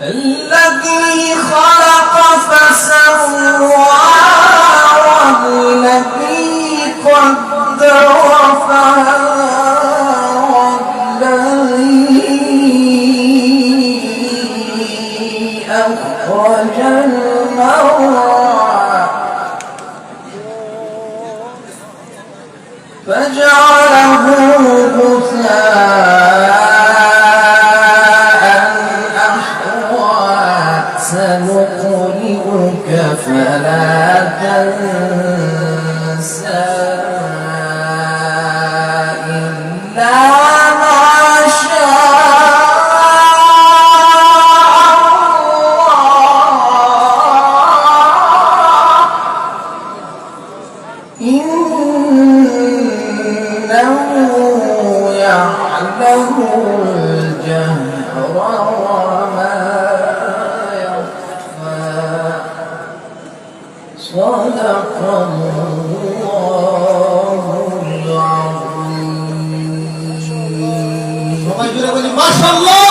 الذي خلق فسوى والذي قدر فهدى والذي أخرج المرعى فجعله غثاء أحوى سنقرئك فلا تنسى إلا ما شاء إنه يعلم الجهر وما يخفى صدق الله العظيم. ما شاء الله.